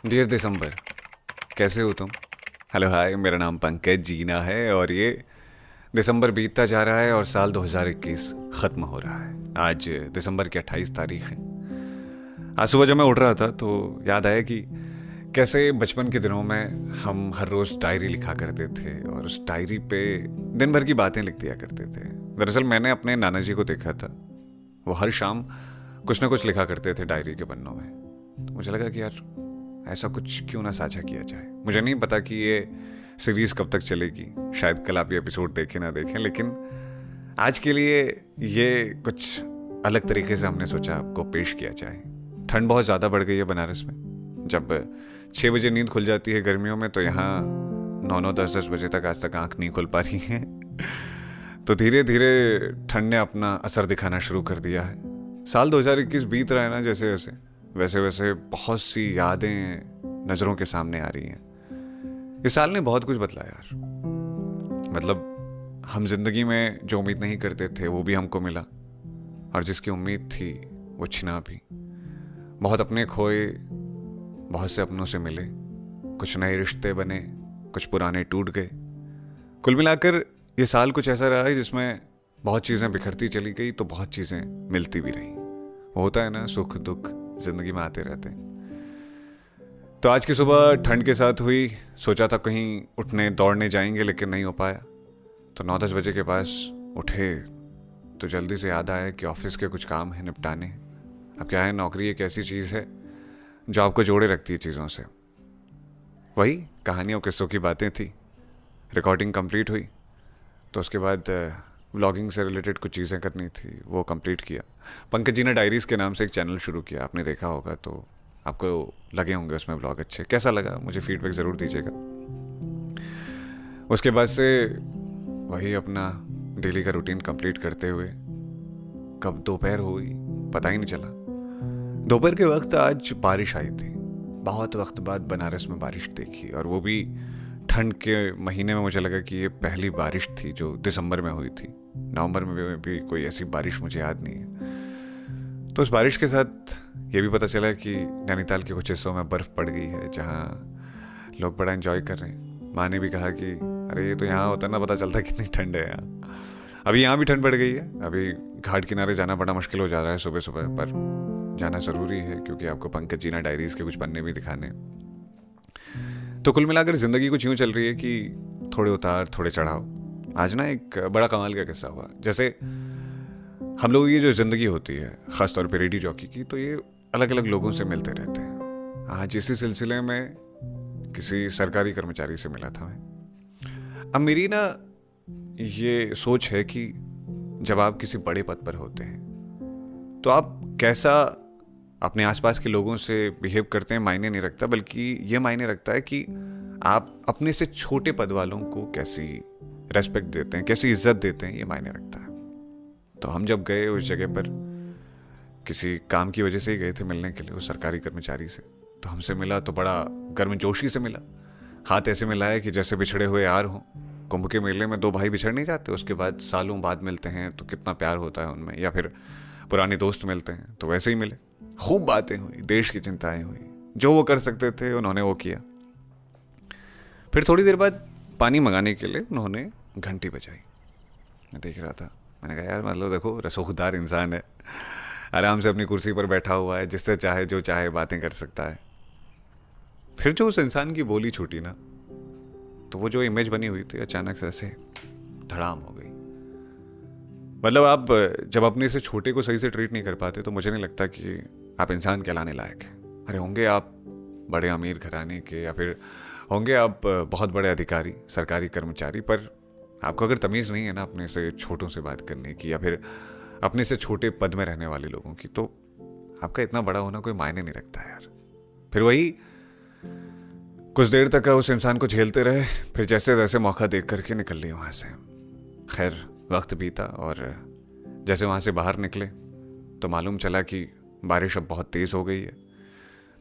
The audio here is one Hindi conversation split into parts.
डियर दिसंबर, कैसे हो तुम? हेलो हाय, मेरा नाम पंकज जीना है और ये दिसंबर बीतता जा रहा है और साल 2021 ख़त्म हो रहा है। आज दिसंबर की 28 तारीख है। आज सुबह जब मैं उठ रहा था तो याद आया कि कैसे बचपन के दिनों में हम हर रोज़ डायरी लिखा करते थे और उस डायरी पे दिन भर की बातें लिख दिया करते थे। दरअसल मैंने अपने नाना जी को देखा था, वो हर शाम कुछ ना कुछ लिखा करते थे डायरी के पन्नों में। तो मुझे लगा कि यार ऐसा कुछ क्यों ना साझा किया जाए। मुझे नहीं पता कि ये सीरीज कब तक चलेगी, शायद कल आप ये एपिसोड देखें ना देखें, लेकिन आज के लिए ये कुछ अलग तरीके से हमने सोचा आपको पेश किया जाए। ठंड बहुत ज़्यादा बढ़ गई है बनारस में। जब 6 बजे नींद खुल जाती है गर्मियों में, तो यहाँ 9-9 10-10 बजे तक आज तक आँख नहीं खुल पा रही है। तो धीरे धीरे ठंड ने अपना असर दिखाना शुरू कर दिया है। साल 2021 बीत रहा है ना, जैसे जैसे वैसे वैसे बहुत सी यादें नज़रों के सामने आ रही हैं। इस साल ने बहुत कुछ बदला यार। मतलब हम जिंदगी में जो उम्मीद नहीं करते थे वो भी हमको मिला, और जिसकी उम्मीद थी वो छिना भी। बहुत अपने खोए, बहुत से अपनों से मिले, कुछ नए रिश्ते बने, कुछ पुराने टूट गए। कुल मिलाकर ये साल कुछ ऐसा रहा है जिसमें बहुत चीज़ें बिखरती चली गई तो बहुत चीज़ें मिलती भी रहीं। वो होता है ना, सुख दुख जिंदगी में आते रहते हैं। तो आज की सुबह ठंड के साथ हुई। सोचा था कहीं उठने दौड़ने जाएंगे, लेकिन नहीं हो पाया। तो 9-10 बजे के पास उठे तो जल्दी से याद आया कि ऑफिस के कुछ काम है निपटाने। अब क्या है, नौकरी एक ऐसी चीज़ है जो आपको जोड़े रखती है चीज़ों से। वही कहानियों किस्सों की बातें थी। रिकॉर्डिंग कंप्लीट हुई तो उसके बाद व्लॉगिंग से रिलेटेड कुछ चीज़ें करनी थी, वो कंप्लीट किया। पंकज जी ने डायरीज़ के नाम से एक चैनल शुरू किया, आपने देखा होगा, तो आपको लगे होंगे उसमें व्लॉग अच्छे। कैसा लगा मुझे फीडबैक ज़रूर दीजिएगा। उसके बाद से वही अपना डेली का रूटीन कंप्लीट करते हुए कब दोपहर हुई पता ही नहीं चला। दोपहर के वक्त आज बारिश आई थी। बहुत वक्त बाद बनारस में बारिश देखी, और वो भी ठंड के महीने में। मुझे लगा कि ये पहली बारिश थी जो दिसंबर में हुई थी। नवंबर में भी कोई ऐसी बारिश मुझे याद नहीं है। तो उस बारिश के साथ ये भी पता चला कि नैनीताल के कुछ हिस्सों में बर्फ़ पड़ गई है, जहाँ लोग बड़ा एंजॉय कर रहे हैं। माँ ने भी कहा कि अरे ये तो यहाँ होता ना, पता चलता कितनी ठंड है यहाँ। अभी यहाँ भी ठंड बढ़ गई है। अभी घाट किनारे जाना बड़ा मुश्किल हो जा रहा है सुबह सुबह, पर जाना ज़रूरी है क्योंकि आपको पंकज जीना डायरीज़ के कुछ पन्ने भी दिखाने। तो कुल मिलाकर ज़िंदगी कुछ यूँ चल रही है कि थोड़े उतार थोड़े चढ़ाव। आज ना एक बड़ा कमाल का किस्सा हुआ। जैसे हम लोगों की जो ज़िंदगी होती है, ख़ास तौर पे रेडियो जॉकी की, तो ये अलग अलग लोगों से मिलते रहते हैं। आज इसी सिलसिले में किसी सरकारी कर्मचारी से मिला था मैं। अब मेरी ना ये सोच है कि जब आप किसी बड़े पद पर होते हैं तो आप कैसा अपने आसपास के लोगों से बिहेव करते हैं मायने नहीं रखता, बल्कि ये मायने रखता है कि आप अपने से छोटे पद वालों को कैसी रेस्पेक्ट देते हैं, कैसी इज्जत देते हैं, ये मायने रखता है। तो हम जब गए उस जगह पर, किसी काम की वजह से ही गए थे मिलने के लिए उस सरकारी कर्मचारी से, तो हमसे मिला तो बड़ा गर्मजोशी से मिला। हाथ ऐसे मिलाया कि जैसे बिछड़े हुए यार हों। कुंभ के मेले में दो भाई बिछड़ नहीं जाते, उसके बाद सालों बाद मिलते हैं तो कितना प्यार होता है उनमें, या फिर पुराने दोस्त मिलते हैं तो वैसे ही मिले। खूब बातें हुई, देश की चिंताएं हुई, जो वो कर सकते थे उन्होंने वो किया। फिर थोड़ी देर बाद पानी मंगाने के लिए उन्होंने घंटी बजाई। मैं देख रहा था, मैंने कहा यार मतलब देखो, रसूखदार इंसान है, आराम से अपनी कुर्सी पर बैठा हुआ है, जिससे चाहे जो चाहे बातें कर सकता है। फिर जो उस इंसान की बोली छूटी ना, तो वो जो इमेज बनी हुई थी अचानक से ऐसे धड़ाम हो गई। मतलब आप जब अपने से छोटे को सही से ट्रीट नहीं कर पाते तो मुझे नहीं लगता कि आप इंसान कहलाने लायक हैं। अरे होंगे आप बड़े अमीर घराने के, या फिर होंगे आप बहुत बड़े अधिकारी, सरकारी कर्मचारी, पर आपको अगर तमीज़ नहीं है ना अपने से छोटों से बात करने की, या फिर अपने से छोटे पद में रहने वाले लोगों की, तो आपका इतना बड़ा होना कोई मायने नहीं रखता यार। फिर वही कुछ देर तक उस इंसान को झेलते रहे, फिर जैसे जैसे मौका देख करके निकल लिए वहाँ से। खैर वक्त बीता और जैसे वहाँ से बाहर निकले तो मालूम चला कि बारिश अब बहुत तेज़ हो गई है।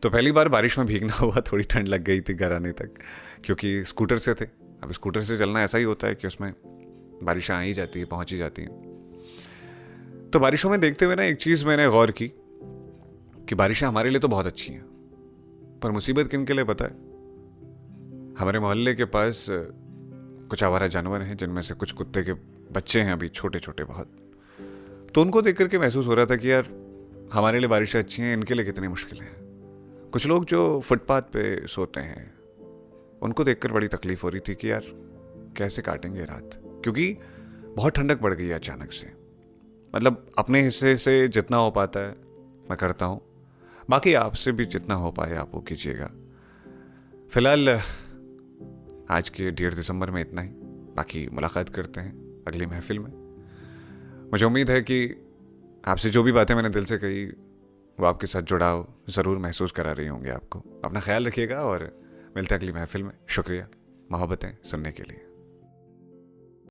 तो पहली बार बारिश में भीगना हुआ, थोड़ी ठंड लग गई थी घर आने तक, क्योंकि स्कूटर से थे। अब स्कूटर से चलना ऐसा ही होता है कि उसमें बारिशें आ ही जाती है, पहुँच ही जाती हैं। तो बारिशों में देखते हुए ना एक चीज़ मैंने गौर की कि बारिशें हमारे लिए तो बहुत अच्छी हैं, पर मुसीबत किन के लिए पता है? हमारे मोहल्ले के पास कुछ आवारा जानवर हैं, जिनमें से कुछ कुत्ते के बच्चे हैं अभी छोटे छोटे बहुत। तो उनको देख करके महसूस हो रहा था कि यार हमारे लिए बारिशें अच्छी हैं, इनके लिए कितनी मुश्किल है। कुछ लोग जो फुटपाथ पे सोते हैं उनको देखकर बड़ी तकलीफ हो रही थी कि यार कैसे काटेंगे रात, क्योंकि बहुत ठंडक बढ़ गई है अचानक से। मतलब अपने हिस्से से जितना हो पाता है मैं करता हूँ, बाकी आपसे भी जितना हो पाए आप वो कीजिएगा। फिलहाल आज के 1.5 दिसंबर में इतना ही, बाकी मुलाकात करते हैं अगली महफिल में। मुझे उम्मीद है कि आपसे जो भी बातें मैंने दिल से कही वो आपके साथ जुड़ाव ज़रूर महसूस करा रही होंगी आपको। अपना ख्याल रखिएगा और मिलते हैं अगली महफिल में। शुक्रिया मोहब्बतें सुनने के लिए।